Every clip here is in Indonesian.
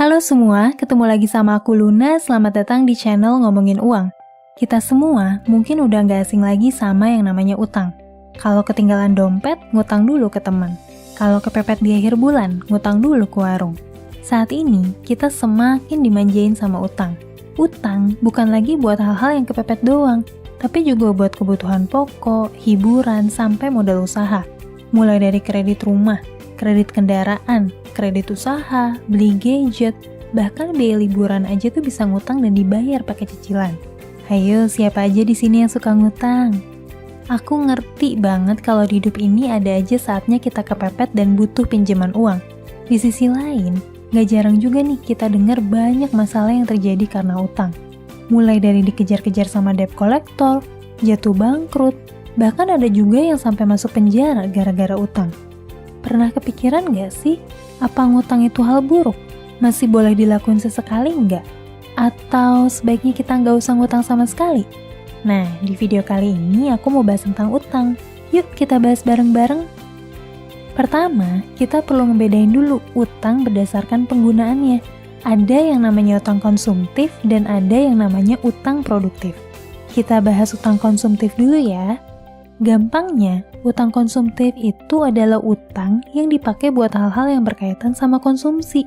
Halo semua, ketemu lagi sama aku Luna, selamat datang di channel Ngomongin Uang. Kita semua mungkin udah gak asing lagi sama yang namanya utang. Kalau ketinggalan dompet, ngutang dulu ke teman. Kalau kepepet di akhir bulan, ngutang dulu ke warung. Saat ini, kita semakin dimanjain sama utang. Utang bukan lagi buat hal-hal yang kepepet doang, tapi juga buat kebutuhan pokok, hiburan, sampai modal usaha. Mulai dari kredit rumah, kredit kendaraan, kredit usaha, beli gadget, bahkan biaya liburan aja tuh bisa ngutang dan dibayar pakai cicilan. Ayo, siapa aja di sini yang suka ngutang? Aku ngerti banget kalau di hidup ini ada aja saatnya kita kepepet dan butuh pinjaman uang. Di sisi lain, gak jarang juga nih kita dengar banyak masalah yang terjadi karena utang. Mulai dari dikejar-kejar sama debt collector, jatuh bangkrut, bahkan ada juga yang sampai masuk penjara gara-gara utang. Pernah kepikiran gak sih, apa ngutang itu hal buruk? Masih boleh dilakuin sesekali nggak? Atau sebaiknya kita nggak usah ngutang sama sekali? Nah, di video kali ini aku mau bahas tentang utang. Yuk kita bahas bareng-bareng. Pertama, kita perlu ngebedain dulu utang berdasarkan penggunaannya. Ada yang namanya utang konsumtif dan ada yang namanya utang produktif. Kita bahas utang konsumtif dulu ya. Gampangnya, utang konsumtif itu adalah utang yang dipakai buat hal-hal yang berkaitan sama konsumsi.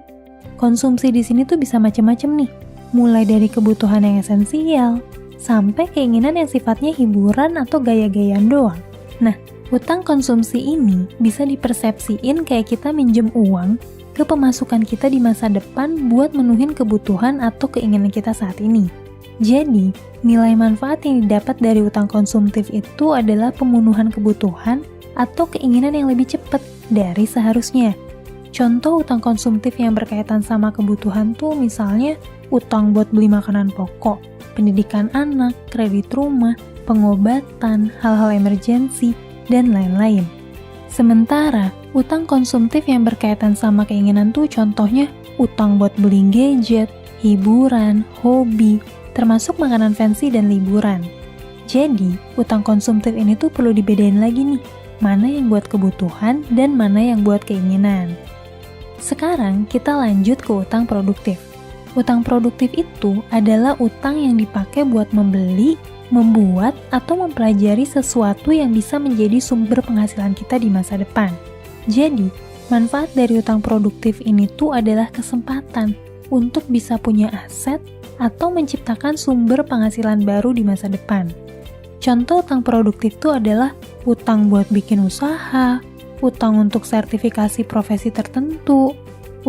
Konsumsi di sini tuh bisa macam-macam nih, mulai dari kebutuhan yang esensial, sampai keinginan yang sifatnya hiburan atau gaya-gayaan doang. Nah, utang konsumsi ini bisa dipersepsiin kayak kita minjem uang ke pemasukan kita di masa depan buat menuhin kebutuhan atau keinginan kita saat ini. Jadi, nilai manfaat yang didapat dari utang konsumtif itu adalah pemenuhan kebutuhan atau keinginan yang lebih cepat dari seharusnya. Contoh utang konsumtif yang berkaitan sama kebutuhan tuh misalnya utang buat beli makanan pokok, pendidikan anak, kredit rumah, pengobatan, hal-hal emergensi, dan lain-lain. Sementara, utang konsumtif yang berkaitan sama keinginan tuh contohnya utang buat beli gadget, hiburan, hobi, termasuk makanan fancy dan liburan. Jadi, utang konsumtif ini tuh perlu dibedain lagi nih, mana yang buat kebutuhan dan mana yang buat keinginan. Sekarang kita lanjut ke utang produktif. Utang produktif itu adalah utang yang dipakai buat membeli, membuat, atau mempelajari sesuatu yang bisa menjadi sumber penghasilan kita di masa depan. Jadi, manfaat dari utang produktif ini tuh adalah kesempatan untuk bisa punya aset atau menciptakan sumber penghasilan baru di masa depan. Contoh utang produktif itu adalah utang buat bikin usaha, utang untuk sertifikasi profesi tertentu,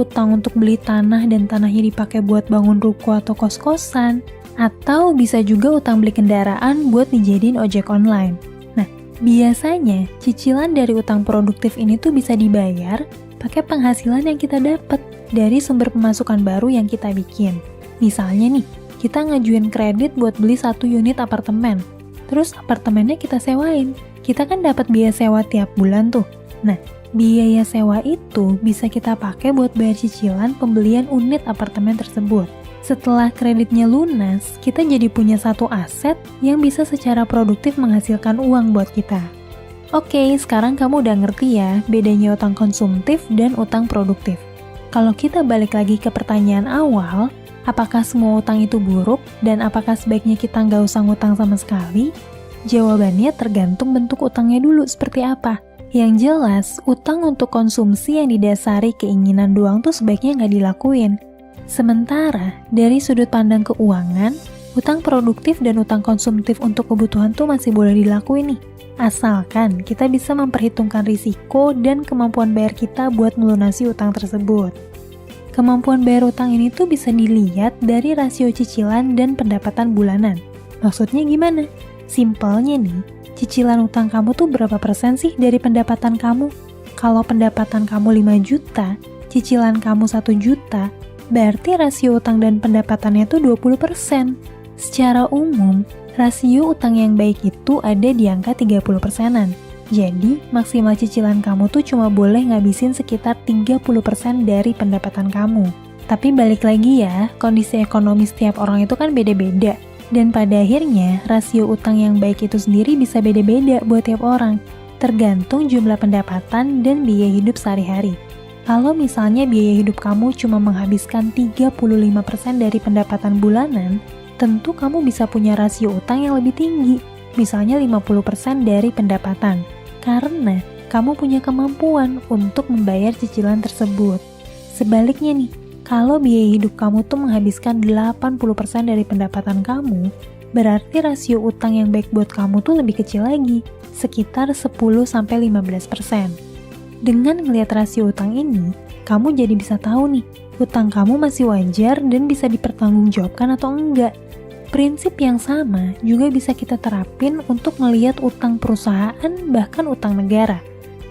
utang untuk beli tanah dan tanahnya dipakai buat bangun ruko atau kos-kosan, atau bisa juga utang beli kendaraan buat dijadiin ojek online. Nah, biasanya cicilan dari utang produktif ini tuh bisa dibayar pakai penghasilan yang kita dapat dari sumber pemasukan baru yang kita bikin. Misalnya nih, kita ngajuin kredit buat beli 1 unit apartemen, terus apartemennya kita sewain. Kita kan dapat biaya sewa tiap bulan tuh. Nah, biaya sewa itu bisa kita pakai buat bayar cicilan pembelian unit apartemen tersebut. Setelah kreditnya lunas, kita jadi punya satu aset yang bisa secara produktif menghasilkan uang buat kita. Oke, sekarang kamu udah ngerti ya bedanya utang konsumtif dan utang produktif. Kalau kita balik lagi ke pertanyaan awal, apakah semua utang itu buruk dan apakah sebaiknya kita nggak usah ngutang sama sekali? Jawabannya tergantung bentuk utangnya dulu seperti apa. Yang jelas, utang untuk konsumsi yang didasari keinginan doang tuh sebaiknya nggak dilakuin. Sementara, dari sudut pandang keuangan, utang produktif dan utang konsumtif untuk kebutuhan tuh masih boleh dilakuin nih. Asalkan kita bisa memperhitungkan risiko dan kemampuan bayar kita buat melunasi utang tersebut. Kemampuan bayar utang ini tuh bisa dilihat dari rasio cicilan dan pendapatan bulanan. Maksudnya gimana? Simpelnya nih, cicilan utang kamu tuh berapa persen sih dari pendapatan kamu? Kalau pendapatan kamu 5 juta, cicilan kamu 1 juta, berarti rasio utang dan pendapatannya tuh 20%. Secara umum, rasio utang yang baik itu ada di angka 30%-an. Jadi, maksimal cicilan kamu tuh cuma boleh ngabisin sekitar 30% dari pendapatan kamu. Tapi balik lagi ya, kondisi ekonomi setiap orang itu kan beda-beda. Dan pada akhirnya, rasio utang yang baik itu sendiri bisa beda-beda buat tiap orang, tergantung jumlah pendapatan dan biaya hidup sehari-hari. Kalau misalnya biaya hidup kamu cuma menghabiskan 35% dari pendapatan bulanan, tentu kamu bisa punya rasio utang yang lebih tinggi, misalnya 50% dari pendapatan, karena kamu punya kemampuan untuk membayar cicilan tersebut. Sebaliknya nih, kalau biaya hidup kamu tuh menghabiskan 80% dari pendapatan kamu, berarti rasio utang yang baik buat kamu tuh lebih kecil lagi, sekitar 10-15%. Dengan ngelihat rasio utang ini, kamu jadi bisa tahu nih, utang kamu masih wajar dan bisa dipertanggungjawabkan atau enggak. Prinsip yang sama juga bisa kita terapin untuk ngelihat utang perusahaan bahkan utang negara.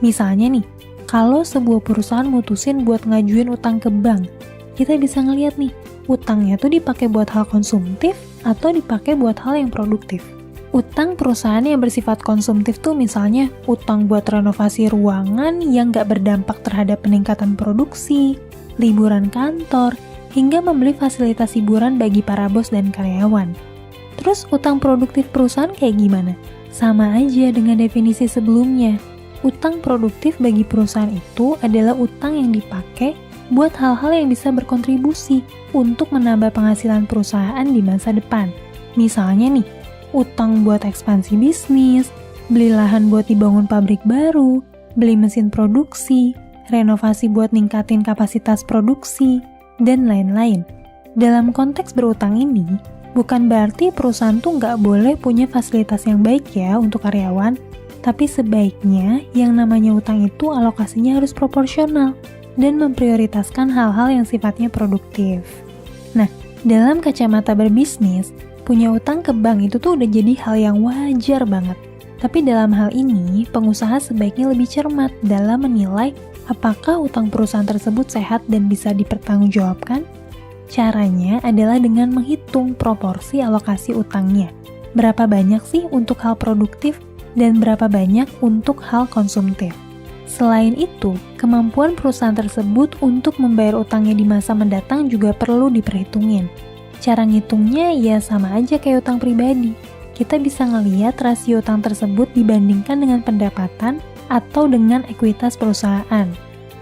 Misalnya nih, kalau sebuah perusahaan mutusin buat ngajuin utang ke bank, kita bisa ngelihat nih, utangnya tuh dipakai buat hal konsumtif atau dipakai buat hal yang produktif. Utang perusahaan yang bersifat konsumtif tuh misalnya utang buat renovasi ruangan yang nggak berdampak terhadap peningkatan produksi, liburan kantor, hingga membeli fasilitas hiburan bagi para bos dan karyawan. Terus utang produktif perusahaan kayak gimana? Sama aja dengan definisi sebelumnya. Utang produktif bagi perusahaan itu adalah utang yang dipakai buat hal-hal yang bisa berkontribusi untuk menambah penghasilan perusahaan di masa depan. Misalnya nih, utang buat ekspansi bisnis, beli lahan buat dibangun pabrik baru, beli mesin produksi, renovasi buat ningkatin kapasitas produksi, dan lain-lain. Dalam konteks berutang ini, bukan berarti perusahaan tuh nggak boleh punya fasilitas yang baik ya untuk karyawan, tapi sebaiknya yang namanya utang itu alokasinya harus proporsional dan memprioritaskan hal-hal yang sifatnya produktif. Nah, dalam kacamata berbisnis, punya utang ke bank itu tuh udah jadi hal yang wajar banget. Tapi dalam hal ini, pengusaha sebaiknya lebih cermat dalam menilai apakah utang perusahaan tersebut sehat dan bisa dipertanggungjawabkan. Caranya adalah dengan menghitung proporsi alokasi utangnya. Berapa banyak sih untuk hal produktif dan berapa banyak untuk hal konsumtif. Selain itu, kemampuan perusahaan tersebut untuk membayar utangnya di masa mendatang juga perlu diperhitungin. Cara ngitungnya ya sama aja kayak utang pribadi. Kita bisa ngeliat rasio utang tersebut dibandingkan dengan pendapatan atau dengan ekuitas perusahaan.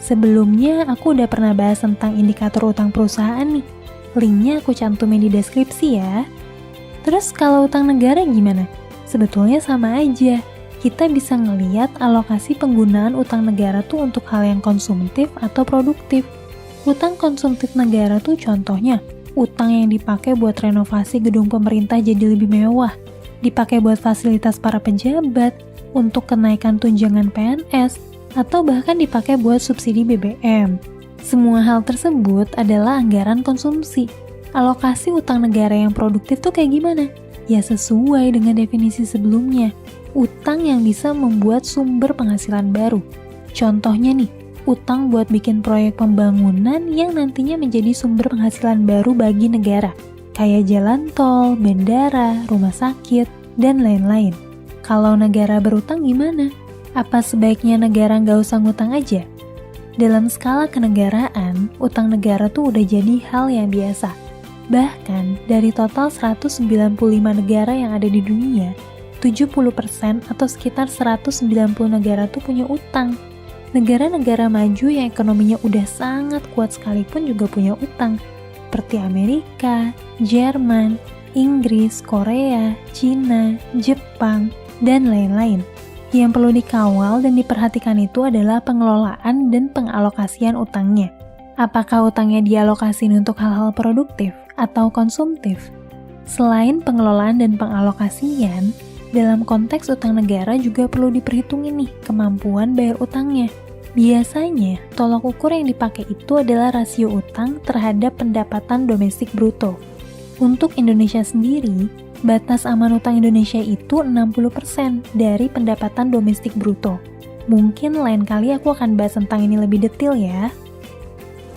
Sebelumnya aku udah pernah bahas tentang indikator utang perusahaan nih. Linknya aku cantumin di deskripsi ya. Terus kalau utang negara gimana? Sebetulnya sama aja. Kita bisa ngeliat alokasi penggunaan utang negara tuh untuk hal yang konsumtif atau produktif. Utang konsumtif negara tuh contohnya, utang yang dipakai buat renovasi gedung pemerintah jadi lebih mewah, dipakai buat fasilitas para pejabat, untuk kenaikan tunjangan PNS, atau bahkan dipakai buat subsidi BBM. Semua hal tersebut adalah anggaran konsumsi. Alokasi utang negara yang produktif tuh kayak gimana? Ya sesuai dengan definisi sebelumnya, utang yang bisa membuat sumber penghasilan baru. Contohnya nih, utang buat bikin proyek pembangunan yang nantinya menjadi sumber penghasilan baru bagi negara, kayak jalan tol, bandara, rumah sakit, dan lain-lain. Kalau negara berutang gimana? Apa sebaiknya negara nggak usah ngutang aja? Dalam skala kenegaraan, utang negara tuh udah jadi hal yang biasa. Bahkan, dari total 195 negara yang ada di dunia, 70% atau sekitar 190 negara tuh punya utang. Negara-negara maju yang ekonominya udah sangat kuat sekalipun juga punya utang, seperti Amerika, Jerman, Inggris, Korea, Cina, Jepang, dan lain-lain. Yang perlu dikawal dan diperhatikan itu adalah pengelolaan dan pengalokasian utangnya. Apakah utangnya dialokasiin untuk hal-hal produktif atau konsumtif? Selain pengelolaan dan pengalokasian, dalam konteks utang negara juga perlu diperhitungin nih kemampuan bayar utangnya. Biasanya, tolok ukur yang dipakai itu adalah rasio utang terhadap pendapatan domestik bruto. Untuk Indonesia sendiri, batas aman utang Indonesia itu 60% dari pendapatan domestik bruto. Mungkin lain kali aku akan bahas tentang ini lebih detail ya.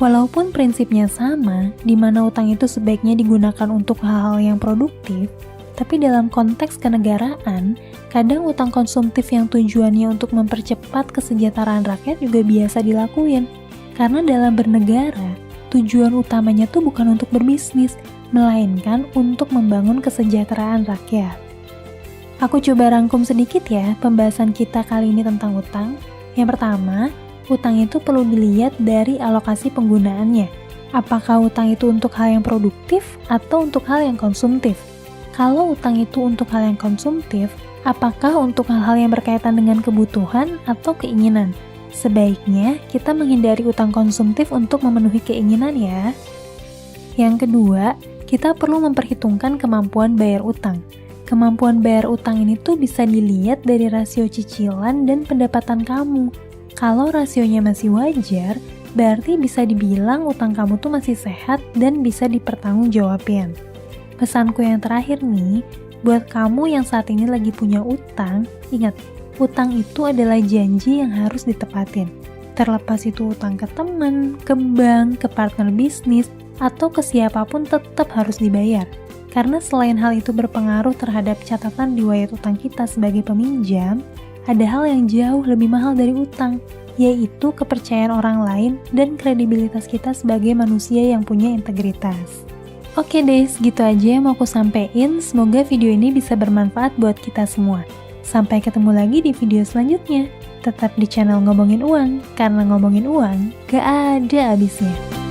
Walaupun prinsipnya sama, di mana utang itu sebaiknya digunakan untuk hal-hal yang produktif, tapi dalam konteks kenegaraan, kadang utang konsumtif yang tujuannya untuk mempercepat kesejahteraan rakyat juga biasa dilakuin. Karena dalam bernegara, tujuan utamanya tuh bukan untuk berbisnis, melainkan untuk membangun kesejahteraan rakyat. Aku coba rangkum sedikit ya pembahasan kita kali ini tentang utang. Yang pertama, Utang itu perlu dilihat dari alokasi penggunaannya. Apakah utang itu untuk hal yang produktif atau untuk hal yang konsumtif? Kalau utang itu untuk hal yang konsumtif, apakah untuk hal-hal yang berkaitan dengan kebutuhan atau keinginan? Sebaiknya kita menghindari utang konsumtif untuk memenuhi keinginan ya. Yang kedua, kita perlu memperhitungkan kemampuan bayar utang. Kemampuan bayar utang ini tuh bisa dilihat dari rasio cicilan dan pendapatan kamu. Kalau rasionya masih wajar, berarti bisa dibilang utang kamu tuh masih sehat dan bisa dipertanggungjawabkan. Pesanku yang terakhir nih, buat kamu yang saat ini lagi punya utang, ingat, utang itu adalah janji yang harus ditepatin. Terlepas itu utang ke teman, ke bank, ke partner bisnis, atau ke siapapun tetap harus dibayar. Karena selain hal itu berpengaruh terhadap catatan riwayat utang kita sebagai peminjam, ada hal yang jauh lebih mahal dari utang, yaitu kepercayaan orang lain dan kredibilitas kita sebagai manusia yang punya integritas. Oke deh, segitu aja yang mau aku sampein. Semoga video ini bisa bermanfaat buat kita semua. Sampai ketemu lagi di video selanjutnya. Tetap di channel Ngomongin Uang, karena ngomongin uang gak ada habisnya.